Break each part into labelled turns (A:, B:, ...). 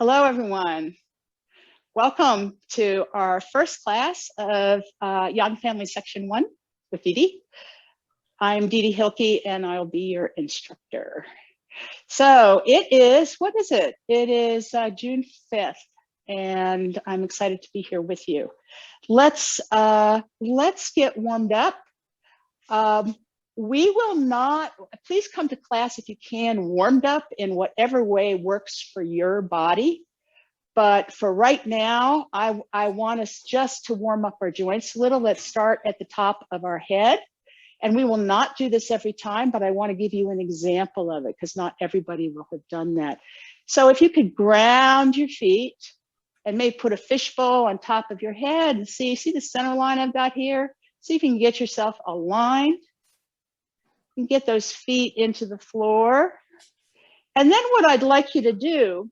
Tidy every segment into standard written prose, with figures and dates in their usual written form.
A: Hello, everyone. Welcome to our first class of Young Family Section 1 with Dee. I'm Dee Hilke, and I'll be your instructor. So it is, what is it? It is June 5th, and I'm excited to be here with you. Let's get warmed up. We will not, please come to class if you can, warmed up in whatever way works for your body. But for right now, I want us just to warm up our joints a little. Let's start at the top of our head. And we will not do this every time, but I want to give you an example of it because not everybody will have done that. So if you could ground your feet and maybe put a fishbowl on top of your head and see the center line I've got here? See if you can get yourself aligned and get those feet into the floor. And then what I'd like you to do,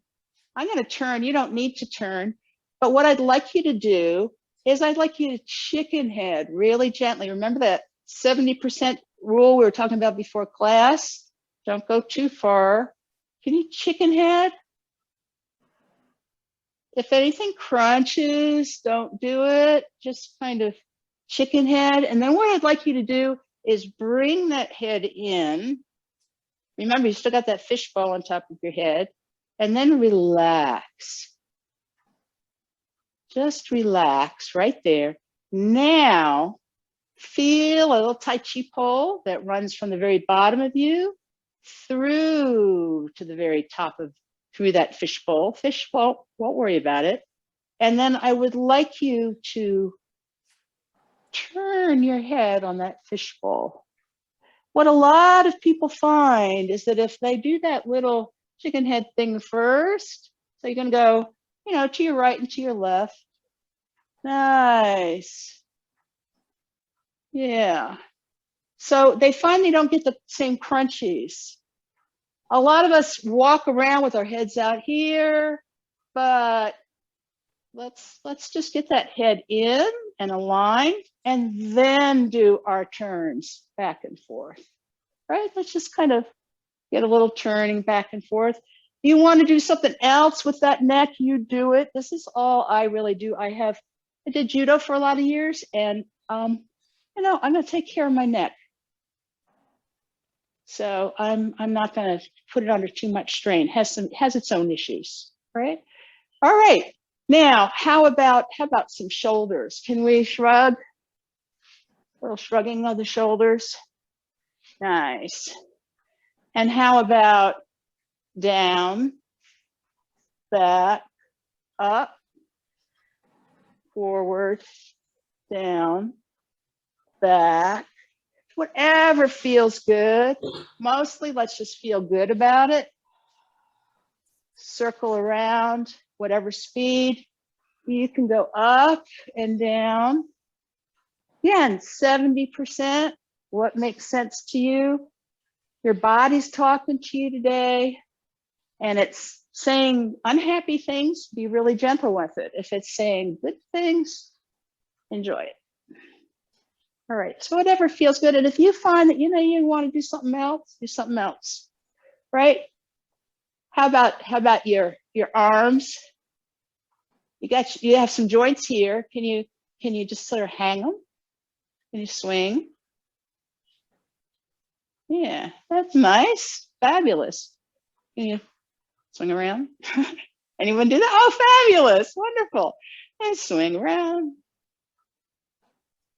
A: I'm going to turn, you don't need to turn, but what I'd like you to do is I'd like you to chicken head really gently. Remember that 70% rule we were talking about before class? Don't go too far. Can you chicken head? If anything crunches, don't do it. Just kind of chicken head. And then what I'd like you to do is bring that head in. Remember, you still got that fishbowl on top of your head. And then relax. Just relax right there. Now, feel a little Tai Chi pole that runs from the very bottom of you through to the very top of, through that fishbowl. Fishbowl, won't worry about it. And then I would like you to turn your head on that fishbowl. What a lot of people find is that if they do that little chicken head thing first, so you're going to go, to your right and to your left. Nice. Yeah. So they find they don't get the same crunchies. A lot of us walk around with our heads out here, but let's just get that head in and aligned and then do our turns back and forth. Right? Let's just kind of get a little turning back and forth. You want to do something else with that neck, you do it. This is all I really do. I did judo for a lot of years, and I'm going to take care of my neck. So I'm not going to put it under too much strain. Has its own issues, right? All right. Now, how about some shoulders? Can we shrug? A little shrugging of the shoulders. Nice. And how about down, back, up, forward, down, back, whatever feels good. Mostly, let's just feel good about it. Circle around, whatever speed. You can go up and down. Again, 70%. What makes sense to you? Your body's talking to you today, and it's saying unhappy things, be really gentle with it. If it's saying good things, enjoy it. All right, so whatever feels good. And if you find that, you want to do something else, right? How about your arms? You have some joints here. Can you just sort of hang them? Can you swing? Yeah, that's nice. Fabulous. Can you swing around? Anyone do that? Oh, fabulous. Wonderful. And swing around.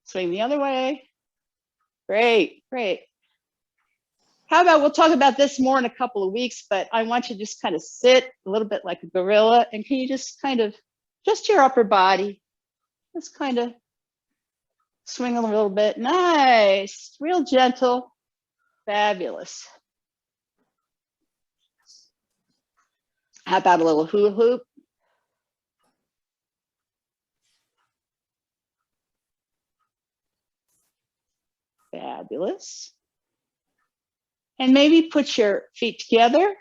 A: Swing the other way. Great. How about we'll talk about this more in a couple of weeks, but I want you to just kind of sit a little bit like a gorilla. And can you just kind of, just your upper body, just kind of swing a little bit. Nice. Real gentle. Fabulous. How about a little hula hoop? Fabulous. And maybe put your feet together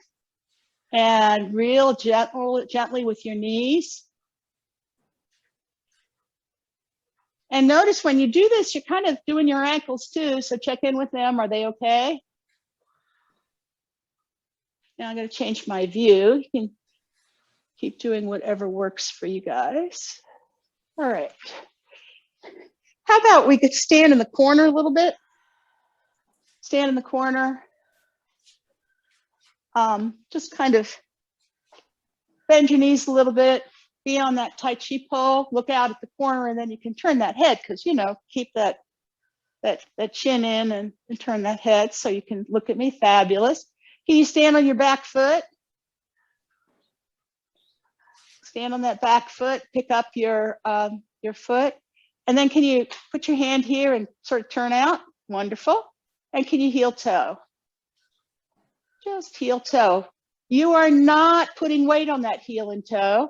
A: and real gently with your knees. And notice when you do this, you're kind of doing your ankles too. So check in with them. Are they okay? Now I'm going to change my view. You can Keep doing whatever works for you guys. All right. How about we could stand in the corner a little bit? Stand in the corner. Just kind of bend your knees a little bit. Be on that Tai Chi pole. Look out at the corner, and then you can turn that head because, you know, keep that chin in and turn that head so you can look at me. Fabulous. Can you stand on your back foot? Stand on that back foot. Pick up your foot, and then can you put your hand here and sort of turn out? Wonderful. And can you heel toe? Just heel toe. You are not putting weight on that heel and toe.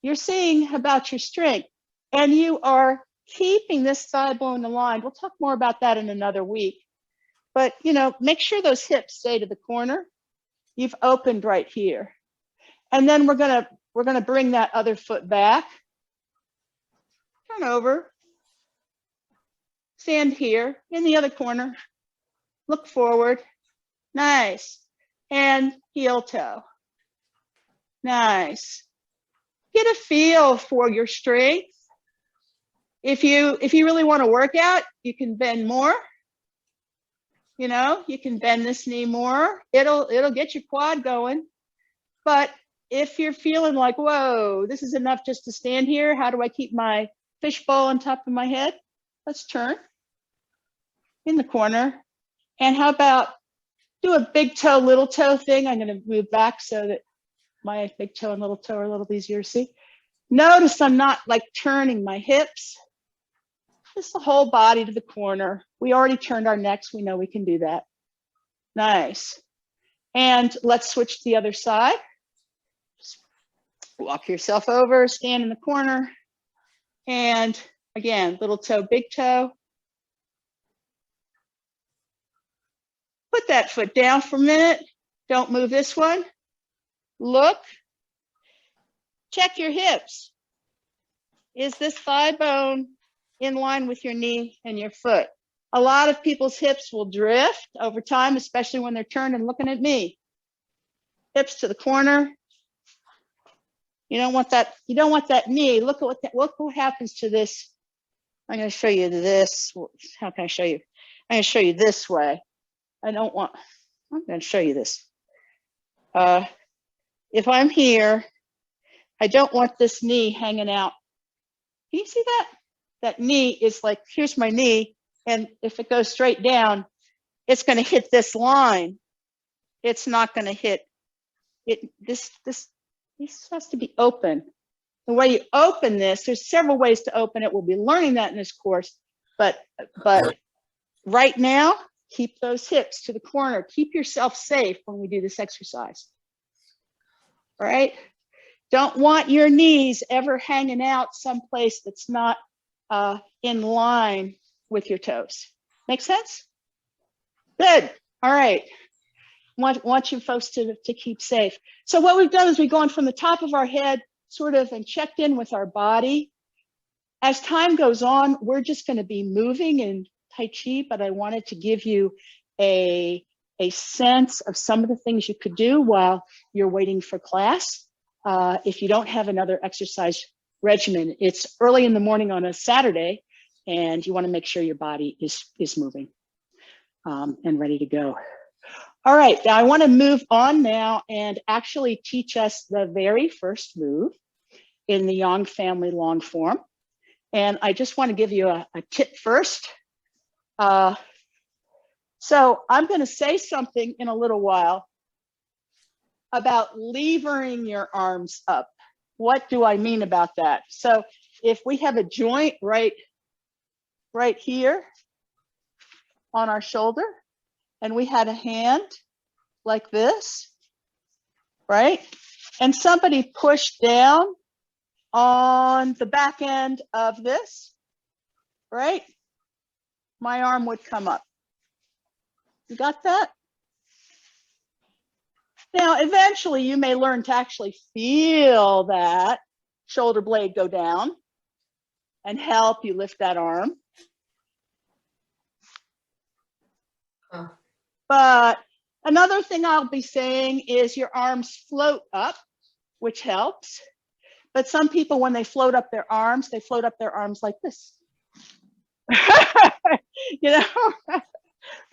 A: You're seeing about your strength, and you are keeping this thigh bone aligned. We'll talk more about that in another week. But, you know, make sure those hips stay to the corner. You've opened right here. And then we're gonna bring that other foot back. Turn over. Stand here in the other corner. Look forward. Nice. And heel toe. Nice. Get a feel for your strength. If you really want to work out, you can bend more. You know, you can bend this knee more. It'll get your quad going. But if you're feeling like, whoa, this is enough just to stand here, how do I keep my fishbowl on top of my head? Let's turn in the corner. And how about do a big toe, little toe thing? I'm going to move back so that my big toe and little toe are a little easier to see. Notice I'm not like turning my hips. Just the whole body to the corner. We already turned our necks. We know we can do that. Nice. And let's switch to the other side. Just walk yourself over, stand in the corner. And again, little toe, big toe. Put that foot down for a minute. Don't move this one. Look. Check your hips. Is this thigh bone in line with your knee and your foot? A lot of people's hips will drift over time, especially when they're turned and looking at me. Hips to the corner. You don't want that. You don't want that knee. Look what happens to this. I'm going to show you this. How can I show you? I'm going to show you this way. I'm going to show you this. If I'm here, I don't want this knee hanging out. Can you see that? That knee is like, here's my knee. And if it goes straight down, it's going to hit this line. It's not going to hit it. This has to be open. The way you open this, there's several ways to open it. We'll be learning that in this course. But right now, keep those hips to the corner. Keep yourself safe when we do this exercise. All right? Don't want your knees ever hanging out someplace that's not in line with your toes. Make sense? Good. All right. Want you folks to keep safe. So what we've done is we've gone from the top of our head sort of and checked in with our body. As time goes on, we're just going to be moving in Tai Chi, but I wanted to give you a sense of some of the things you could do while you're waiting for class. If you don't have another exercise regimen, it's early in the morning on a Saturday, and you want to make sure your body is moving and ready to go. All right, now I want to move on now and actually teach us the very first move in the Yang family long form. And I just want to give you a tip first. So I'm going to say something in a little while about levering your arms up. What do I mean about that? So if we have a joint right here on our shoulder, and we had a hand like this, right? And somebody pushed down on the back end of this, right? My arm would come up. You got that? Now, eventually you may learn to actually feel that shoulder blade go down and help you lift that arm. But another thing I'll be saying is your arms float up which helps. But some people, when they float up their arms like this. You know,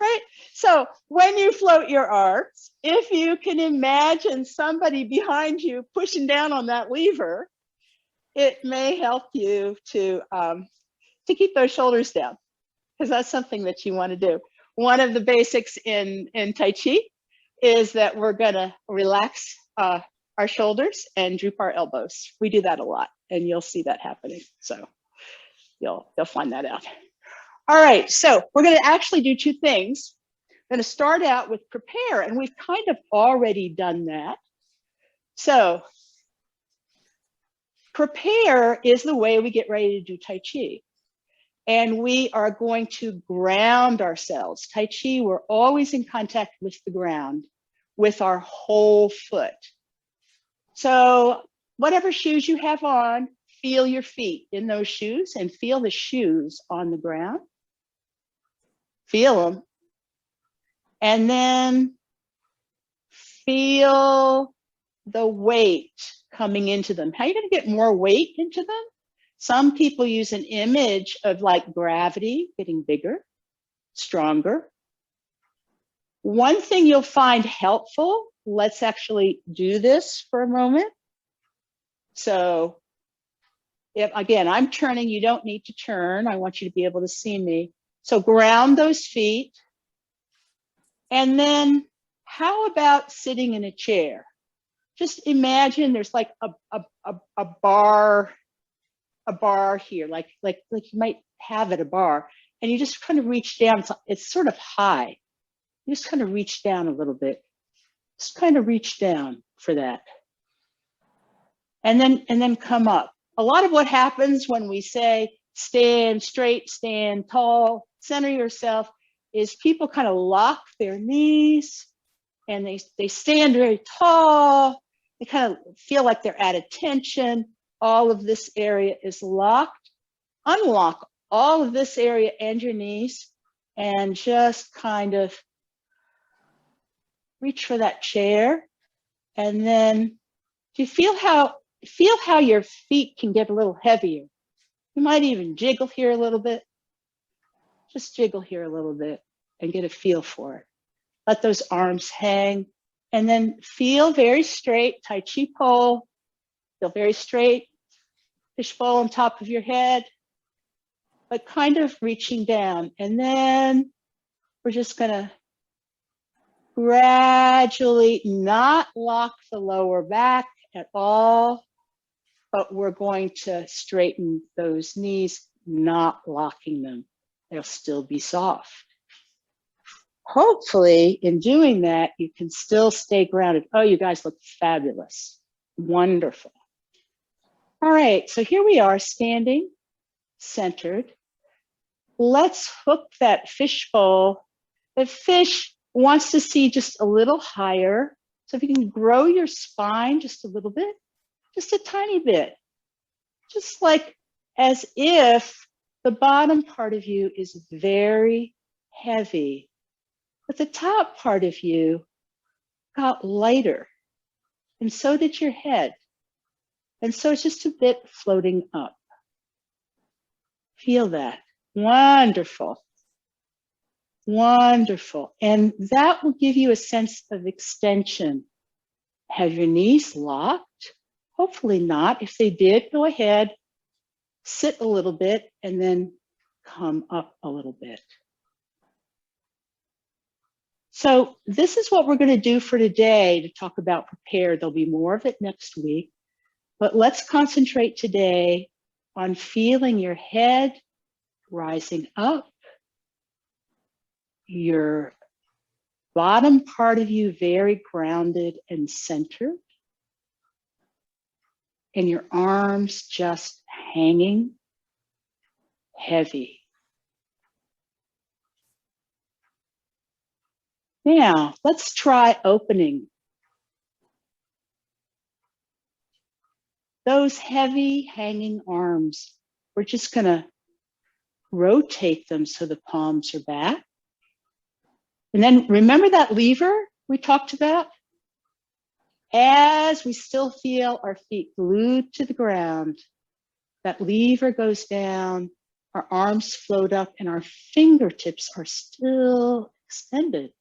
A: right? So when you float your arms, if you can imagine somebody behind you pushing down on that lever, it may help you to keep those shoulders down, because that's something that you want to do. One of the basics in Tai Chi is that we're going to relax our shoulders and droop our elbows. We do that a lot, and you'll see that happening. So you'll find that out. All right, so we're going to actually do two things. I'm going to start out with prepare, and we've kind of already done that. So prepare is the way we get ready to do Tai Chi. And we are going to ground ourselves. Tai Chi, we're always in contact with the ground, with our whole foot. So whatever shoes you have on, feel your feet in those shoes and feel the shoes on the ground. Feel them. And then feel the weight coming into them. How are you going to get more weight into them? Some people use an image of like gravity getting bigger, stronger. One thing you'll find helpful, let's actually do this for a moment. So if, again, I'm turning, you don't need to turn. I want you to be able to see me. So ground those feet. And then how about sitting in a chair? Just imagine there's like a bar here, like you might have at a bar, and you just kind of reach down. It's sort of high. You just kind of reach down a little bit. Just kind of reach down for that. And then come up. A lot of what happens when we say stand straight, stand tall, center yourself, is people kind of lock their knees and they stand very tall. They kind of feel like they're at attention. All of this area is locked. Unlock all of this area and your knees and just kind of reach for that chair. And then do you feel how your feet can get a little heavier? You might even jiggle here a little bit. Just jiggle here a little bit and get a feel for it. Let those arms hang and then feel very straight, Tai Chi pole. Feel very straight, fishbowl on top of your head, but kind of reaching down. And then we're just gonna gradually not lock the lower back at all, but we're going to straighten those knees, not locking them. They'll still be soft. Hopefully, in doing that, you can still stay grounded. Oh, you guys look fabulous. Wonderful. All right, so here we are standing, centered. Let's hook that fishbowl. The fish wants to see just a little higher. So if you can grow your spine just a little bit, just a tiny bit, just like as if the bottom part of you is very heavy, but the top part of you got lighter, and so did your head. And so it's just a bit floating up. Feel that. Wonderful. Wonderful. And that will give you a sense of extension. Have your knees locked? Hopefully not. If they did, go ahead, sit a little bit, and then come up a little bit. So this is what we're going to do for today to talk about prepare. There'll be more of it next week. But let's concentrate today on feeling your head rising up, your bottom part of you very grounded and centered, and your arms just hanging heavy. Now, let's try opening those heavy hanging arms. We're just going to rotate them so the palms are back. And then remember that lever we talked about? As we still feel our feet glued to the ground, that lever goes down, our arms float up, and our fingertips are still extended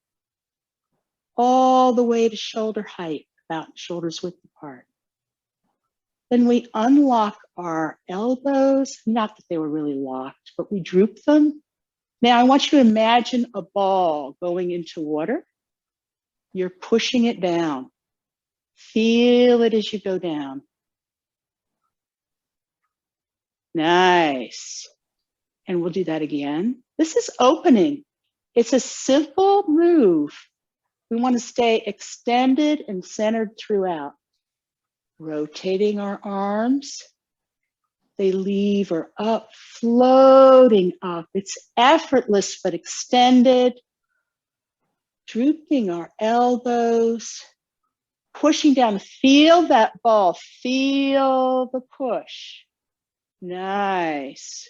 A: all the way to shoulder height, about shoulders width apart. Then we unlock our elbows, not that they were really locked, but we droop them. Now I want you to imagine a ball going into water. You're pushing it down. Feel it as you go down. Nice. And we'll do that again. This is opening. It's a simple move. We want to stay extended and centered throughout. Rotating our arms. They lever up, floating up. It's effortless but extended. Drooping our elbows. Pushing down. Feel that ball. Feel the push. Nice.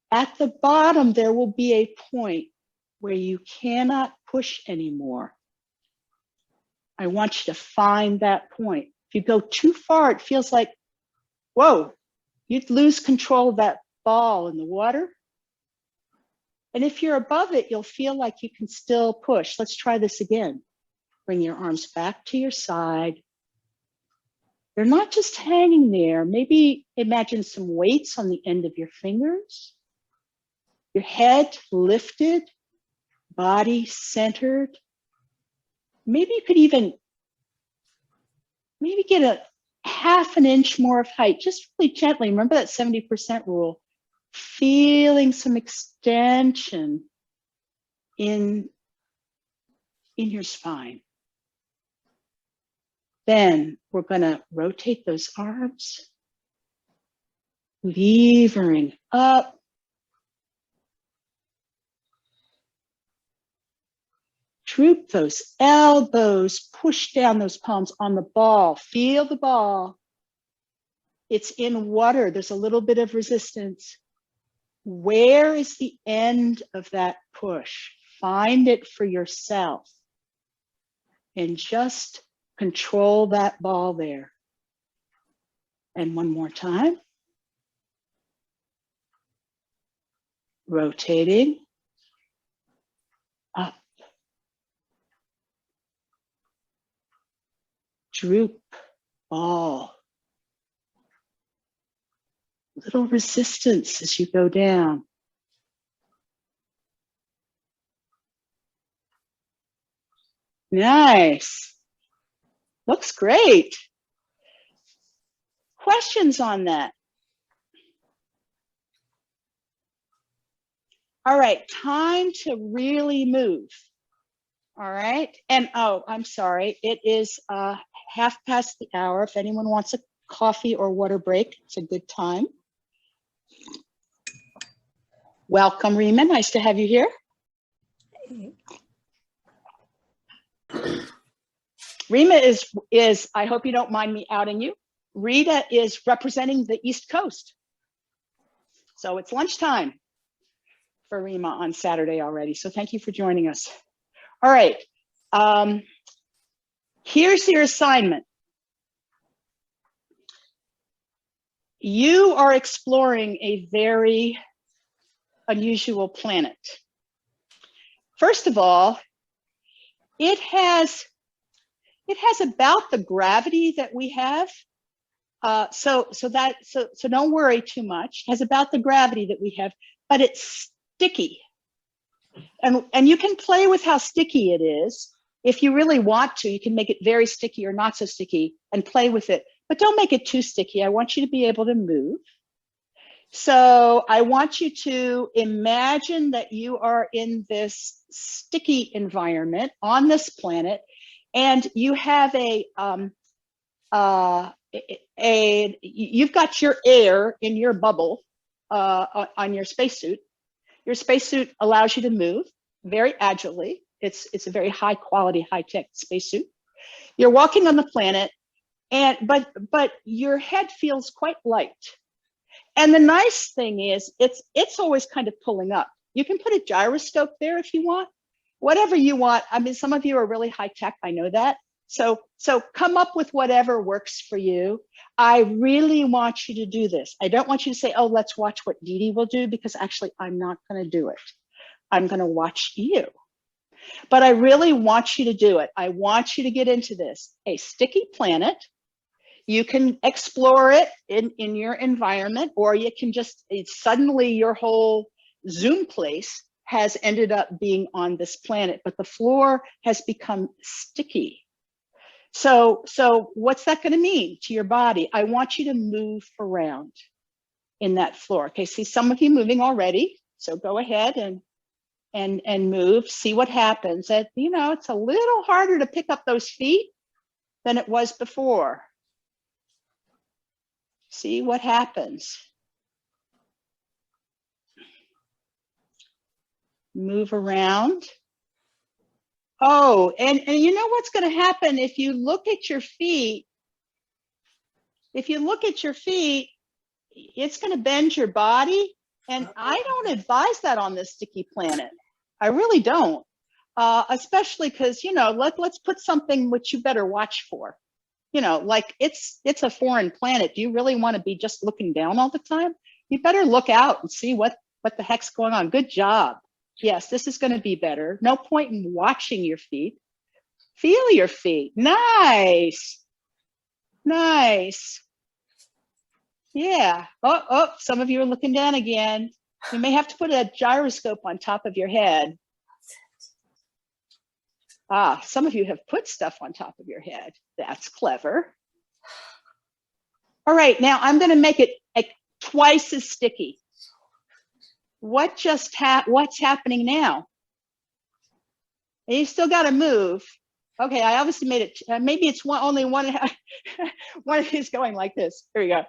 A: At the bottom, there will be a point where you cannot push anymore. I want you to find that point. If you go too far, it feels like, whoa, you'd lose control of that ball in the water. And if you're above it, you'll feel like you can still push. Let's try this again. Bring your arms back to your side. They're not just hanging there. Maybe imagine some weights on the end of your fingers. Your head lifted, body centered. Maybe you could even get a half an inch more of height, just really gently. Remember that 70% rule. Feeling some extension in your spine. Then we're going to rotate those arms, levering up. Droop those elbows, push down those palms on the ball. Feel the ball. It's in water. There's a little bit of resistance. Where is the end of that push? Find it for yourself. And just control that ball there. And one more time. Rotating. Up. Droop. Ball. Little resistance as you go down. Nice. Looks great. Questions on that? All right, time to really move. All right, and oh, I'm sorry, it is 1/2 the hour. If anyone wants a coffee or water break, it's a good time. Welcome, Rima, nice to have you here.
B: Hey.
A: Rima is, I hope you don't mind me outing you. Rita is representing the East Coast. So it's lunchtime for Rima on Saturday already. So thank you for joining us. All right, here's your assignment. You are exploring a very unusual planet. First of all, it has about the gravity that we have. So don't worry too much. It has about the gravity that we have, but it's sticky. And you can play with how sticky it is. If you really want to, you can make it very sticky or not so sticky and play with it, but don't make it too sticky. I want you to be able to move. So I want you to imagine that you are in this sticky environment on this planet, and you have you've got your air in your bubble on your spacesuit. Your spacesuit allows you to move very agilely. It's a very high quality, high tech spacesuit. You're walking on the planet, but your head feels quite light. And the nice thing is, it's always kind of pulling up. You can put a gyroscope there if you want, whatever you want. I mean, some of you are really high tech, I know that. So come up with whatever works for you. I really want you to do this. I don't want you to say, oh, let's watch what Dee Dee will do, because actually I'm not going to do it. I'm going to watch you. But I really want you to do it. I want you to get into this. A sticky planet. You can explore it in your environment, or you can just, suddenly your whole Zoom place has ended up being on this planet, but the floor has become sticky. So what's that going to mean to your body? I want you to move around in that floor. Okay, see some of you moving already. So go ahead and move, see what happens. And, you know, it's a little harder to pick up those feet than it was before. See what happens. Move around. Oh, and you know what's going to happen if you look at your feet? If you look at your feet, it's going to bend your body. And I don't advise that on this sticky planet. I really don't. Especially because, you know, let's put something which you better watch for. You know, like it's a foreign planet. Do you really want to be just looking down all the time? You better look out and see what the heck's going on. Good job. Yes, this is going to be better. No point in watching your feet. Feel your feet. Nice. Nice. Yeah. Oh, some of you are looking down again. You may have to put a gyroscope on top of your head. Ah, some of you have put stuff on top of your head. That's clever. All right, now I'm going to make it twice as sticky. What's happening now? And you still got to move. Okay, I obviously made it. Maybe it's only one. One of these going like this. Here we go.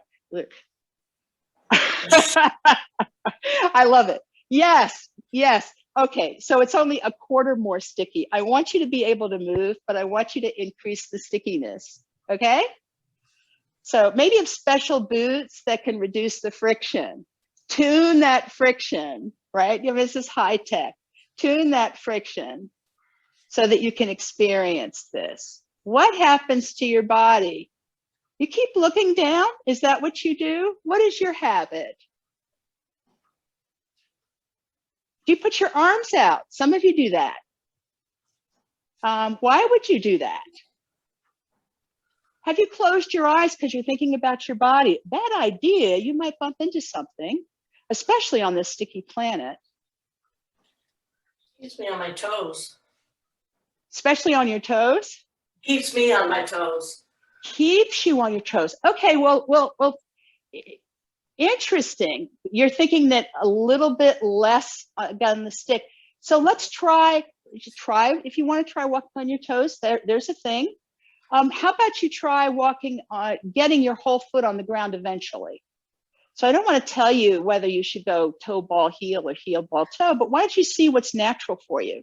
A: I love it. Yes, yes. Okay, so it's only a quarter more sticky. I want you to be able to move, but I want you to increase the stickiness. Okay? So maybe have special boots that can reduce the friction. Tune that friction, right? You know, this is high tech. Tune that friction so that you can experience this. What happens to your body? You keep looking down? Is that what you do? What is your habit? Do you put your arms out? Some of you do that. Why would you do that? Have you closed your eyes because you're thinking about your body? Bad idea. You might bump into something, especially on this sticky planet.
B: Keeps me on my toes.
A: Especially on your toes?
B: Keeps me on my toes.
A: Keeps you on your toes. Okay, well, interesting. You're thinking that a little bit less on the stick. So let's try, if you want to try walking on your toes, there's a thing. How about you try walking, getting your whole foot on the ground eventually? So I don't want to tell you whether you should go toe ball heel or heel ball toe, but why don't you see what's natural for you?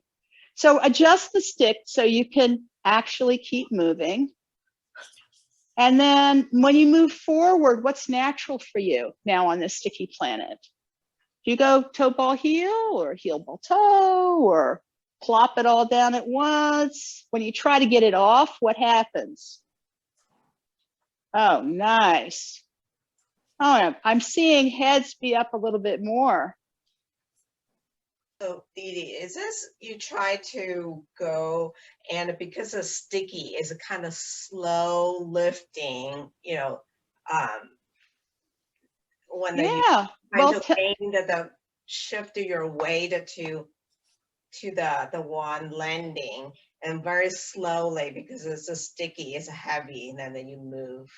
A: So adjust the stick so you can actually keep moving. And then when you move forward, what's natural for you now on this sticky planet? Do you go toe ball heel or heel ball toe or plop it all down at once? When you try to get it off, what happens? Oh, nice. Oh, I'm seeing heads be up a little bit more.
C: So Dee Dee, is this you try to go and because it's sticky, is a kind of slow lifting, you know, when you kind of aim the shift your weight to the one landing and very slowly because it's so sticky, it's heavy, and then you move.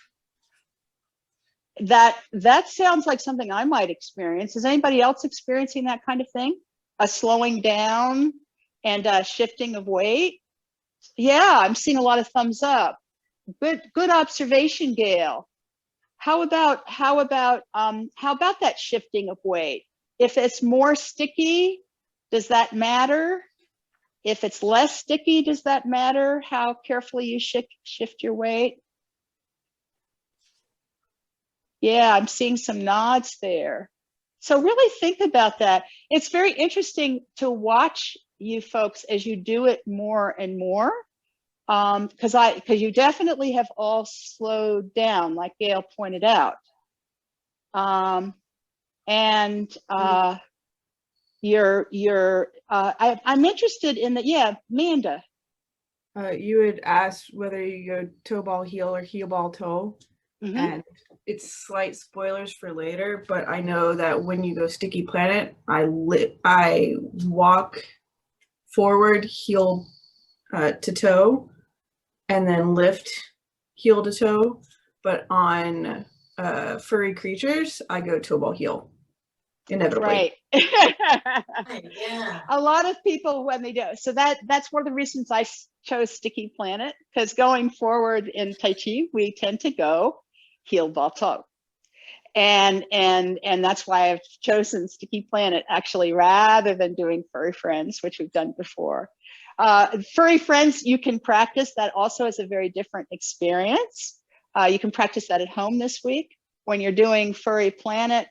A: That sounds like something I might experience. Is anybody else experiencing that kind of thing? A slowing down and a shifting of weight? Yeah, I'm seeing a lot of thumbs up. Good observation, Gail. How about that shifting of weight? If it's more sticky, does that matter? If it's less sticky, does that matter how carefully you shift your weight? Yeah, I'm seeing some nods there. So really think about that. It's very interesting to watch you folks as you do it more and more. Because you definitely have all slowed down, like Gail pointed out. I'm interested in that. Yeah, Amanda.
D: You had asked whether you go toe ball heel or heel ball toe, and it's slight spoilers for later, but I know that when you go Sticky Planet, I walk forward heel to toe, and then lift heel to toe. But on furry creatures, I go toe ball heel, inevitably.
A: Right.
B: Yeah.
A: A lot of people when they do. So that's one of the reasons I chose Sticky Planet, because going forward in Tai Chi, we tend to go heel ball toe. And that's why I've chosen Sticky Planet actually, rather than doing Furry Friends, which we've done before. Furry Friends, you can practice. That also is a very different experience. You can practice that at home this week. When you're doing Furry Planet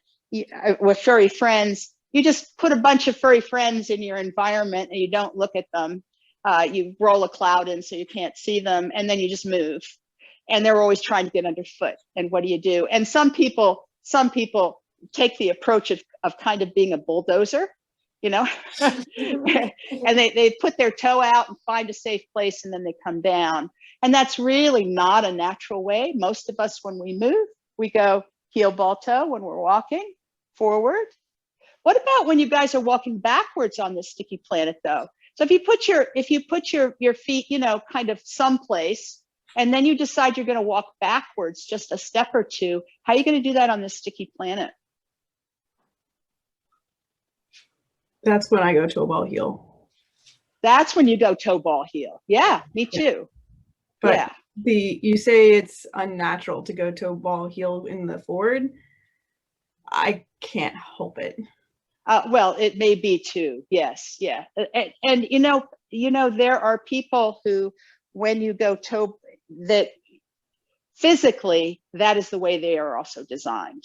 A: with Furry Friends, you just put a bunch of furry friends in your environment and you don't look at them. You roll a cloud in so you can't see them, and then you just move. And they're always trying to get underfoot. And what do you do? And some people take the approach of kind of being a bulldozer, you know, and they put their toe out and find a safe place, and then they come down. And that's really not a natural way. Most of us, when we move, we go heel ball toe when we're walking forward. What about when you guys are walking backwards on this Sticky Planet, though? So if you put your feet, you know, kind of someplace, and then you decide you're going to walk backwards just a step or two, how are you going to do that on this Sticky Planet?
D: That's when I go toe ball heel.
A: That's when you go toe ball heel. Yeah, me too.
D: But
A: yeah.
D: You say it's unnatural to go toe ball heel in the forward. I can't help it.
A: Well, it may be too. Yes, yeah. And you know, there are people who, when you go toe, that physically, that is the way they are also designed.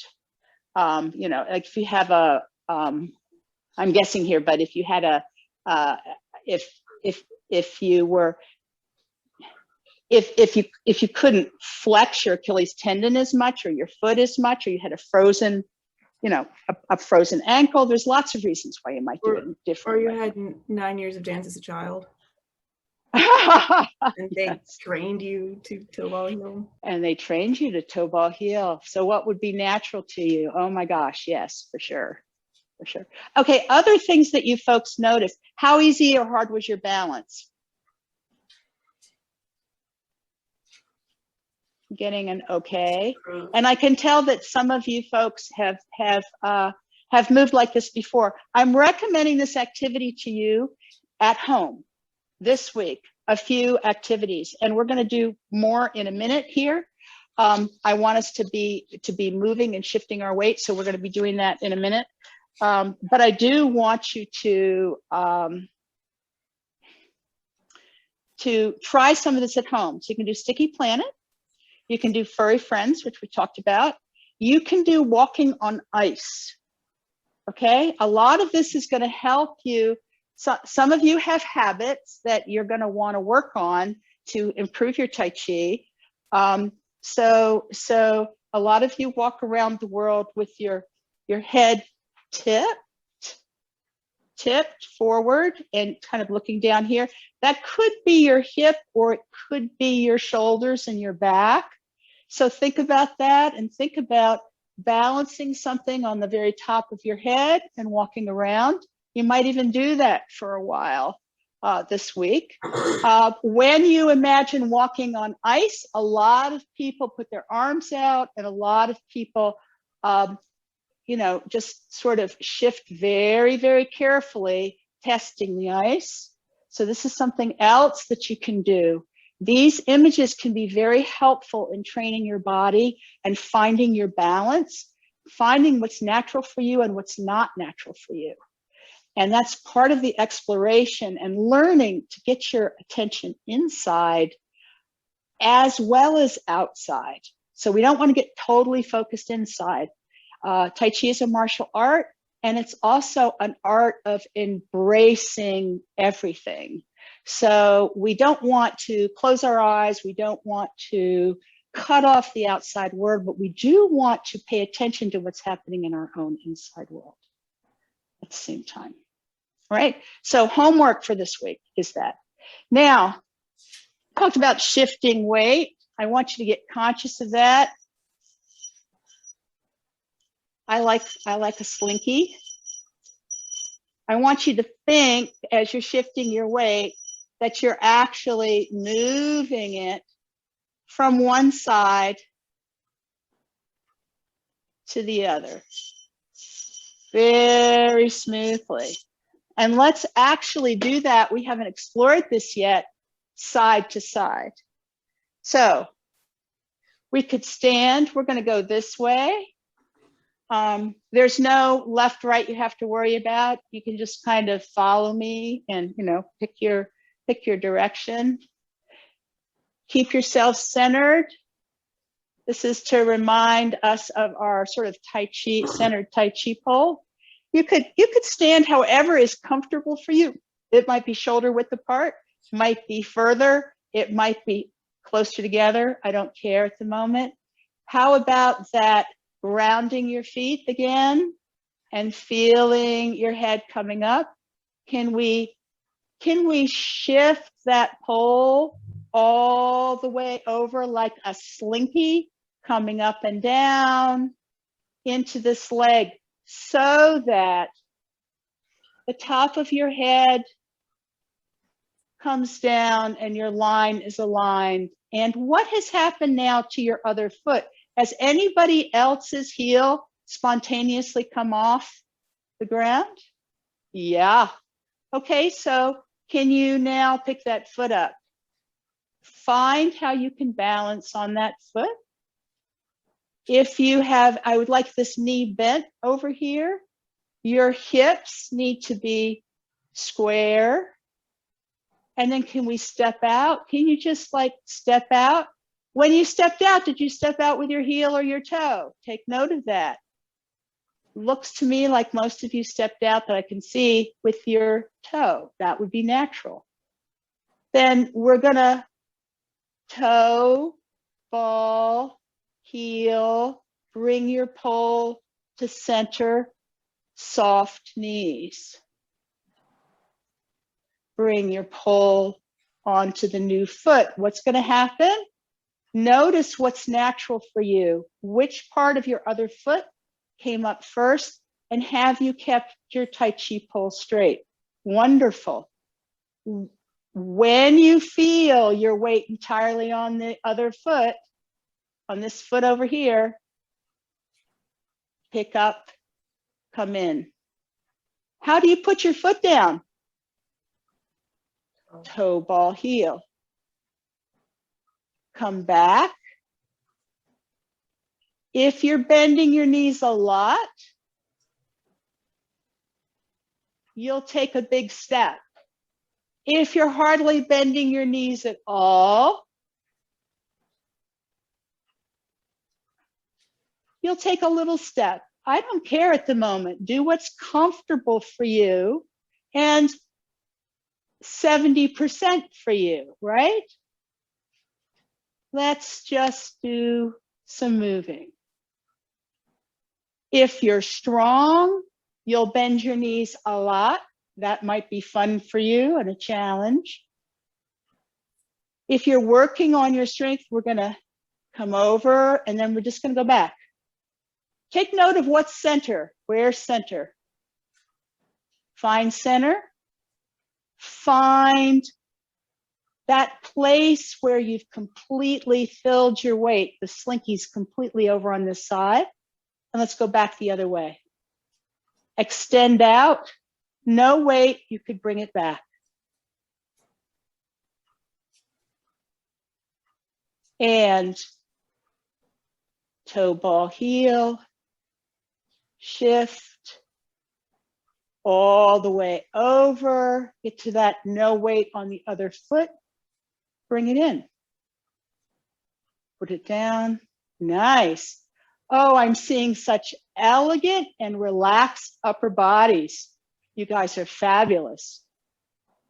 A: You know, like if you have a, I'm guessing here, but if you had a, if you couldn't flex your Achilles tendon as much, or your foot as much, or you had a frozen, you know, a frozen ankle, there's lots of reasons why you might do it differently.
D: Or you had 9 years of dance as a child. And they trained you to toe ball heel.
A: And they trained you to toe ball heel. So what would be natural to you? Oh my gosh, yes, for sure. For sure. Okay, other things that you folks noticed. How easy or hard was your balance? Getting an okay. And I can tell that some of you folks have moved like this before. I'm recommending this activity to you at home this week, a few activities, and we're going to do more in a minute here. I want us to be moving and shifting our weight, so we're going to be doing that in a minute. But I do want you to try some of this at home. So you can do Sticky Planet. You can do Furry Friends, which we talked about. You can do walking on ice. Okay, a lot of this is going to help you. So, some of you have habits that you're going to want to work on to improve your Tai Chi. So a lot of you walk around the world with your head tipped forward and kind of looking down here. That could be your hip, or it could be your shoulders and your back. So think about that, and think about balancing something on the very top of your head and walking around. You might even do that for a while this week. When you imagine walking on ice, a lot of people put their arms out, and a lot of people, you know, just sort of shift very, very carefully, testing the ice. So this is something else that you can do. These images can be very helpful in training your body and finding your balance, finding what's natural for you and what's not natural for you. And that's part of the exploration and learning to get your attention inside as well as outside. So we don't want to get totally focused inside. Tai Chi is a martial art, and it's also an art of embracing everything. So we don't want to close our eyes. We don't want to cut off the outside world, but we do want to pay attention to what's happening in our own inside world at the same time. All right. So homework for this week is that. Now, talked about shifting weight. I want you to get conscious of that. I like a slinky. I want you to think as you're shifting your weight that you're actually moving it from one side to the other very smoothly. And let's actually do that. We haven't explored this yet, side to side. So we could stand. We're going to go this way. There's no left, right you have to worry about. You can just kind of follow me and, you know, pick your direction. Keep yourself centered. This is to remind us of our sort of Tai Chi, centered Tai Chi pole. You could stand however is comfortable for you. It might be shoulder width apart, might be further, it might be closer together. I don't care at the moment. How about that? Grounding your feet again and feeling your head coming up. Can we shift that pole all the way over like a slinky, coming up and down into this leg so that the top of your head comes down and your line is aligned. And what has happened now to your other foot? Has anybody else's heel spontaneously come off the ground? Yeah. Okay, so can you now pick that foot up? Find how you can balance on that foot. If you have, I would like this knee bent over here. Your hips need to be square. And then can we step out? Can you just like step out? When you stepped out, did you step out with your heel or your toe? Take note of that. Looks to me like most of you stepped out that I can see with your toe. That would be natural. Then we're gonna toe, ball, heel, bring your pole to center, soft knees. Bring your pole onto the new foot. What's gonna happen? Notice what's natural for you. Which part of your other foot came up first, and have you kept your Tai Chi pole straight? Wonderful. When you feel your weight entirely on the other foot, on this foot over here, pick up, come in. How do you put your foot down? Toe, ball, heel. Come back. If you're bending your knees a lot, you'll take a big step. If you're hardly bending your knees at all, you'll take a little step. I don't care at the moment. Do what's comfortable for you and 70% for you, right? Let's just do some moving. If you're strong, you'll bend your knees a lot. That might be fun for you and a challenge. If you're working on your strength, we're gonna come over and then we're just gonna go back. Take note of what's center. Where's center? Find center. Find that place where you've completely filled your weight. The slinky's completely over on this side. And let's go back the other way. Extend out. No weight, you could bring it back. And toe, ball, heel. Shift all the way over. Get to that no weight on the other foot. Bring it in. Put it down. Nice. Oh, I'm seeing such elegant and relaxed upper bodies. You guys are fabulous.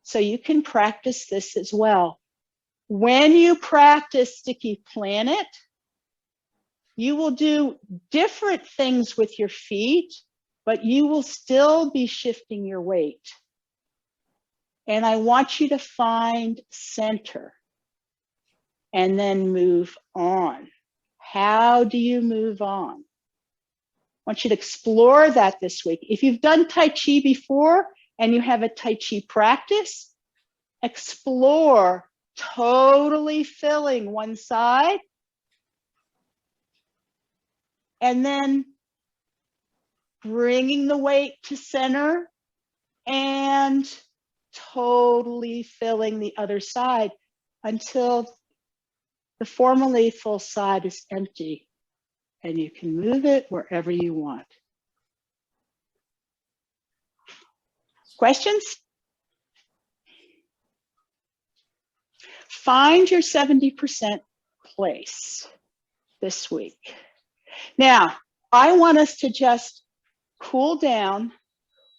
A: So you can practice this as well. When you practice Sticky Planet, you will do different things with your feet, but you will still be shifting your weight. And I want you to find center and then move on. How do you move on? I want you to explore that this week. If you've done Tai Chi before and you have a Tai Chi practice, explore totally filling one side and then bringing the weight to center and totally filling the other side until the formerly full side is empty and you can move it wherever you want. Questions? Find your 70% place this week. Now, I want us to just cool down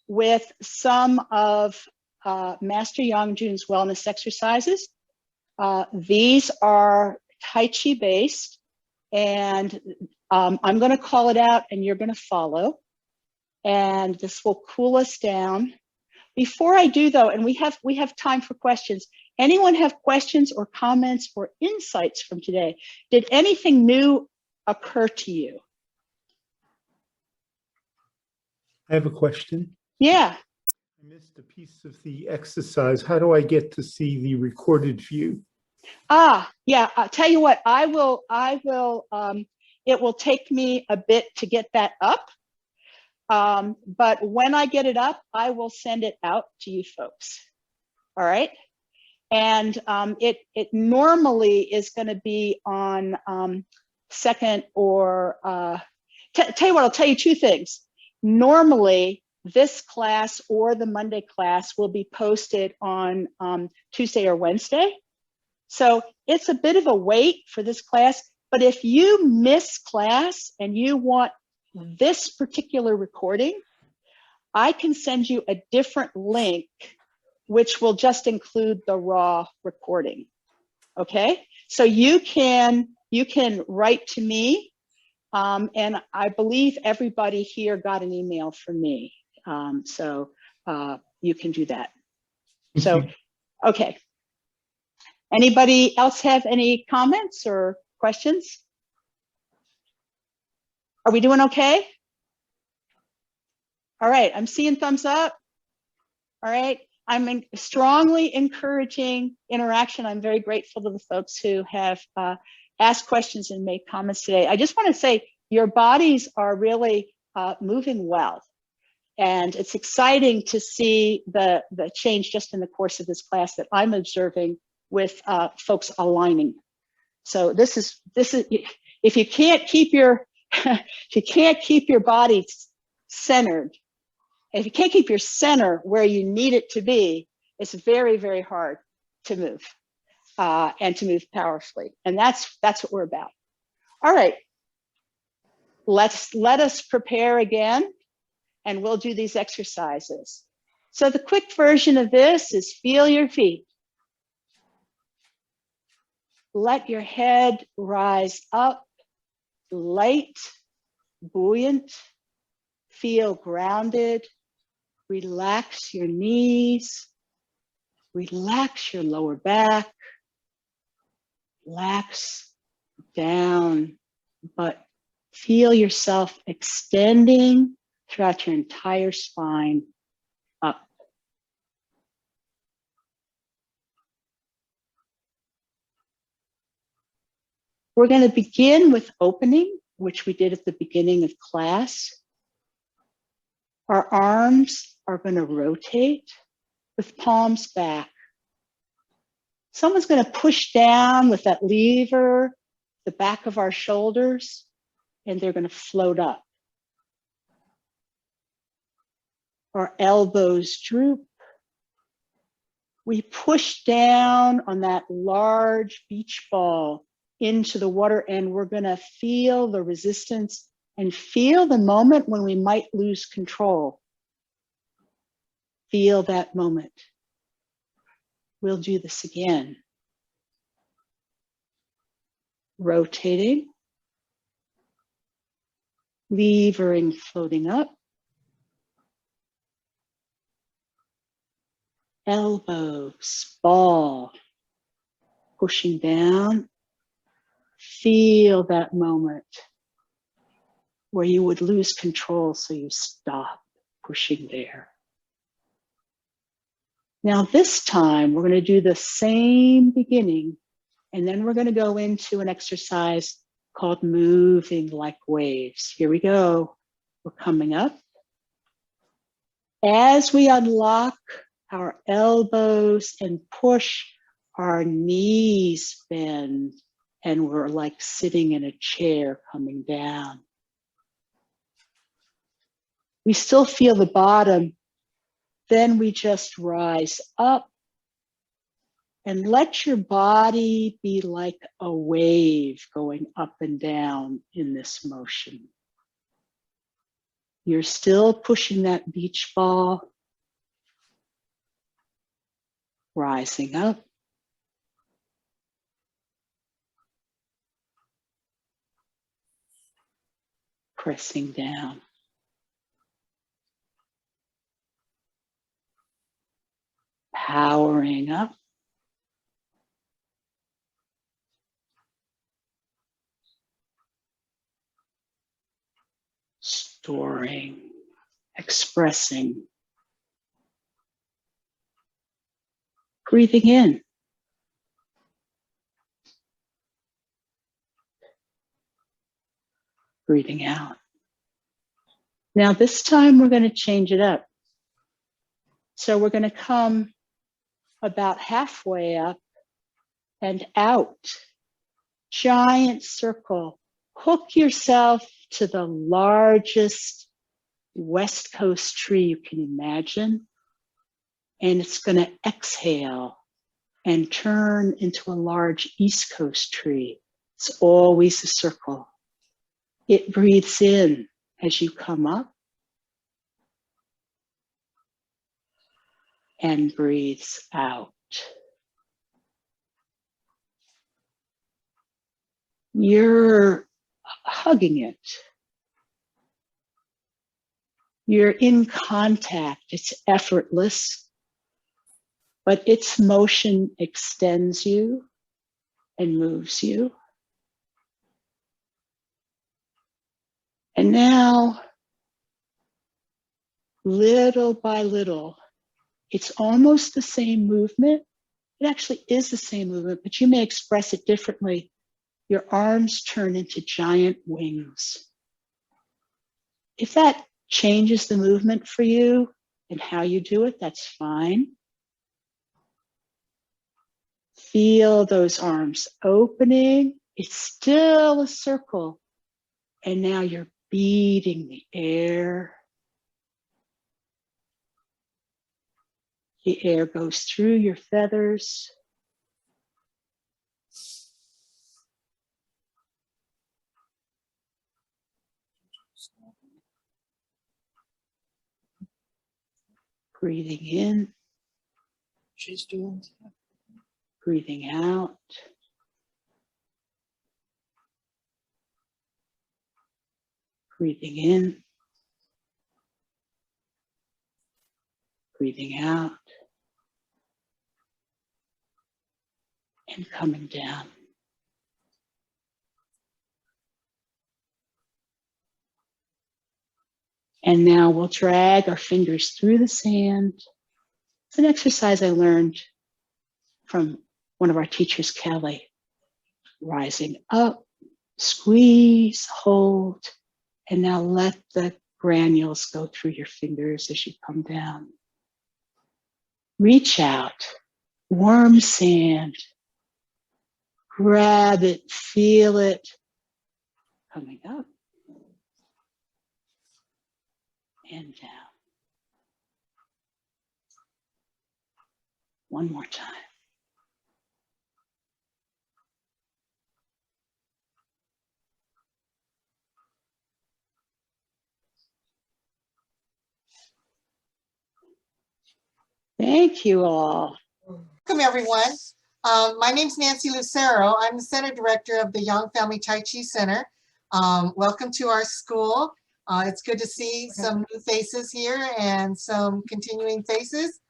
A: with some of Master Yongjun's wellness exercises. These are Tai Chi based, and I'm going to call it out and you're going to follow. And this will cool us down. Before I do though, and we have time for questions. Anyone have questions or comments or insights from today? Did anything new occur to you?
E: I have a question.
A: Yeah.
E: I missed a piece of the exercise. How do I get to see the recorded view?
A: Yeah, I'll tell you what, I will, it will take me a bit to get that up. But when I get it up, I will send it out to you folks. All right. And it normally is going to be on second or, tell you what, I'll tell you two things. Normally, this class or the Monday class will be posted on Tuesday or Wednesday. So it's a bit of a wait for this class, but if you miss class and you want this particular recording, I can send you a different link, which will just include the raw recording. Okay, so you can write to me, and I believe everybody here got an email from me, so you can do that. So, okay. Anybody else have any comments or questions? Are we doing okay? All right, I'm seeing thumbs up. All right, I'm strongly encouraging interaction. I'm very grateful to the folks who have asked questions and made comments today. I just want to say your bodies are really moving well. And it's exciting to see the change just in the course of this class that I'm observing with folks aligning. So this is if you can't keep your body centered, if you can't keep your center where you need it to be, it's very, very hard to move and to move powerfully. And that's what we're about. All right, let us prepare again, and we'll do these exercises. So the quick version of this is feel your feet. Let your head rise up, light, buoyant, feel grounded, relax your knees, relax your lower back, relax down, but feel yourself extending throughout your entire spine up. We're going to begin with opening, which we did at the beginning of class. Our arms are going to rotate with palms back. Someone's going to push down with that lever, the back of our shoulders, and they're going to float up. Our elbows droop. We push down on that large beach ball into the water, and we're going to feel the resistance and feel the moment when we might lose control. Feel that moment. We'll do this again. Rotating, levering, floating up, elbows, ball, pushing down. Feel that moment where you would lose control, so you stop pushing there. Now this time, we're going to do the same beginning, and then we're going to go into an exercise called moving like waves. Here we go. We're coming up. As we unlock our elbows and push, our knees bend, and we're like sitting in a chair coming down. We still feel the bottom. Then we just rise up and let your body be like a wave going up and down in this motion. You're still pushing that beach ball, rising up, pressing down. Powering up. Storing, expressing. Breathing in. Breathing out. Now this time we're going to change it up. So we're going to come about halfway up and out. Giant circle. Hook yourself to the largest West Coast tree you can imagine. And it's going to exhale and turn into a large East Coast tree. It's always a circle. It breathes in as you come up and breathes out. You're hugging it. You're in contact. It's effortless, but its motion extends you and moves you. And now, little by little, it's almost the same movement. It actually is the same movement, but you may express it differently. Your arms turn into giant wings. If that changes the movement for you and how you do it, that's fine. Feel those arms opening. It's still a circle. And now you're beating the air. The air goes through your feathers. Breathing in.
F: She's doing stuff.
A: Breathing out. Breathing in. Breathing out. And coming down. And now we'll drag our fingers through the sand. It's an exercise I learned from one of our teachers, Kelly. Rising up, squeeze, hold, and now let the granules go through your fingers as you come down. Reach out, warm sand. Grab it, feel it, coming up and down. One more time. Thank you all.
G: Welcome, everyone. My name's Nancy Lucero. I'm the Center Director of the Yang Family Tai Chi Center. Welcome to our school. It's good to see some new faces here and some continuing faces.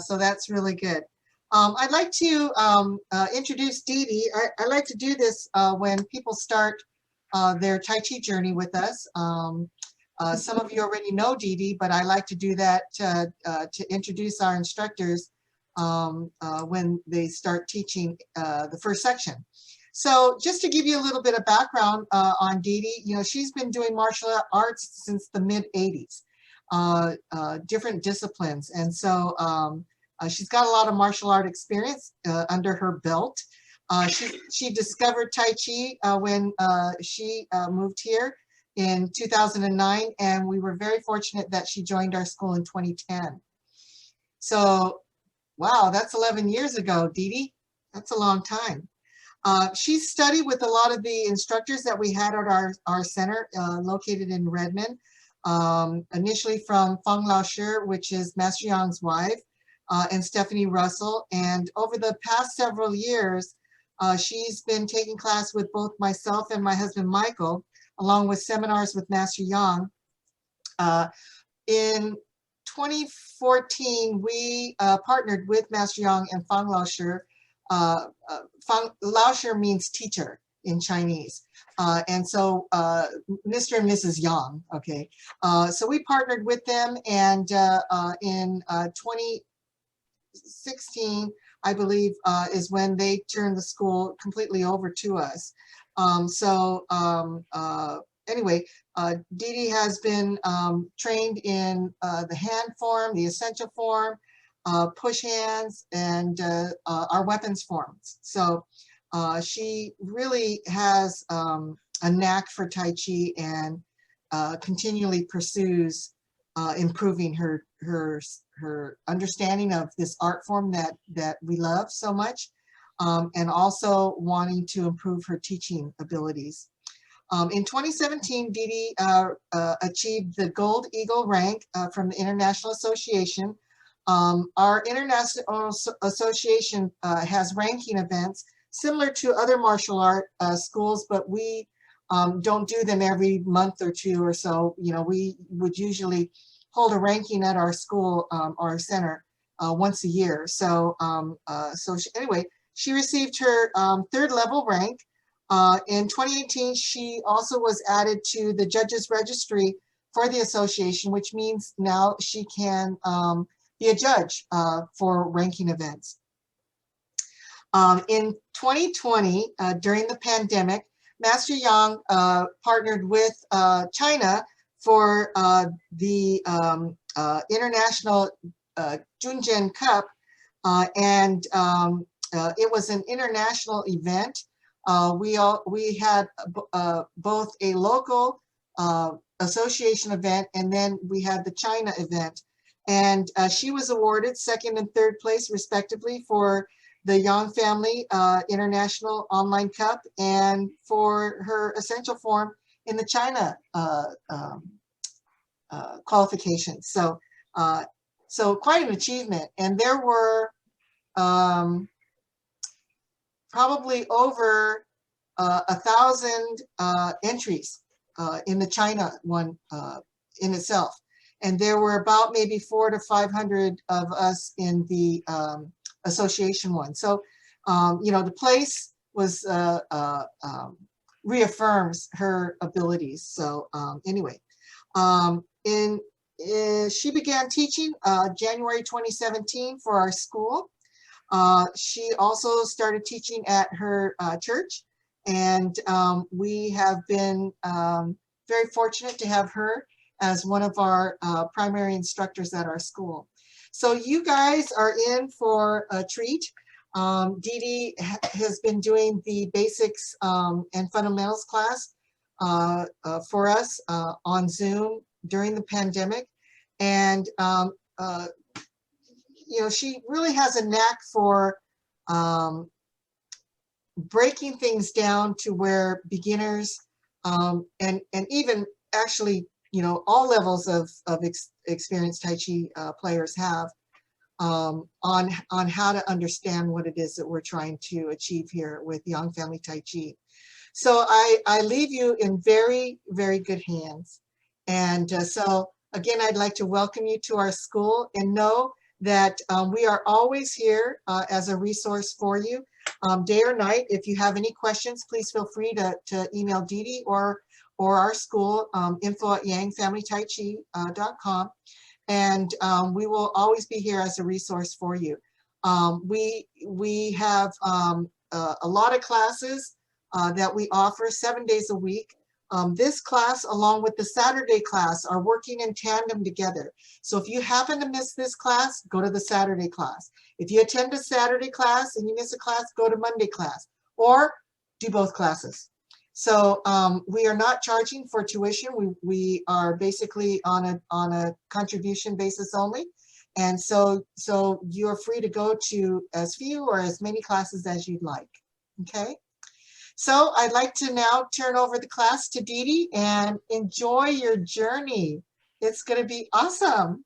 G: So that's really good. I'd like to introduce Dee Dee. I like to do this when people start their Tai Chi journey with us. Some of you already know Dee Dee, but I like to do that to introduce our instructors when they start teaching the first section. So just to give you a little bit of background on Dee Dee, you know, she's been doing martial arts since the mid-'80s, different disciplines. And so she's got a lot of martial art experience under her belt. She discovered Tai Chi when she moved here in 2009, and we were very fortunate that she joined our school in 2010. So, wow, that's 11 years ago, Dee Dee. That's a long time. She studied with a lot of the instructors that we had at our center located in Redmond, initially from Feng Lao Shi, which is Master Yang's wife, and Stephanie Russell. And over the past several years, she's been taking class with both myself and my husband, Michael, along with seminars with Master Yang. In 2014, we partnered with Master Yang and Feng Lao Shi. Feng Lao Shi means teacher in Chinese. And so Mr. and Mrs. Yang, okay. So we partnered with them, and in 2016, I believe, is when they turned the school completely over to us. Anyway, Dee Dee has been trained in the hand form, the essential form, push hands, and our weapons forms. So she really has a knack for Tai Chi and continually pursues improving her understanding of this art form that we love so much, and also wanting to improve her teaching abilities. In 2017, Dee Dee achieved the Gold Eagle rank from the International Association. Our International Association has ranking events similar to other martial art schools, but we don't do them every month or two or so. You know, we would usually hold a ranking at our school, our center, once a year. So, anyway, she received her third level rank. In 2018, she also was added to the judges registry for the association, which means now she can be a judge for ranking events. In 2020, during the pandemic, Master Yang partnered with China for the International Junjian Cup, and it was an international event. We had both a local association event, and then we had the China event. And she was awarded second and third place respectively for the Yang Family International Online Cup and for her essential form in the China qualifications. So, so quite an achievement. And there were probably over 1,000 entries in the China one in itself. And there were about maybe 400 to 500 of us in the association one. So, you know, the place was reaffirms her abilities. So anyway, she began teaching January 2017 for our school. She also started teaching at her church, and we have been very fortunate to have her as one of our primary instructors at our school. So you guys are in for a treat. Dee Dee has been doing the basics and fundamentals class for us on Zoom during the pandemic. And you know, she really has a knack for breaking things down to where beginners and even actually, you know, all levels of experienced Tai Chi players have on how to understand what it is that we're trying to achieve here with Young Family Tai Chi. So I leave you in very, very good hands. And so again, I'd like to welcome you to our school and know that we are always here as a resource for you, day or night. If you have any questions, please feel free to email Dee Dee or our school, info@yangfamilytaichi.com. And we will always be here as a resource for you. We have a lot of classes that we offer 7 days a week. This class, along with the Saturday class, are working in tandem together. So if you happen to miss this class, go to the Saturday class. If you attend a Saturday class and you miss a class, go to Monday class, or do both classes. So we are not charging for tuition. We are basically on a contribution basis only. And so you're free to go to as few or as many classes as you'd like, okay? So I'd like to now turn over the class to Dee Dee and enjoy your journey. It's gonna be awesome.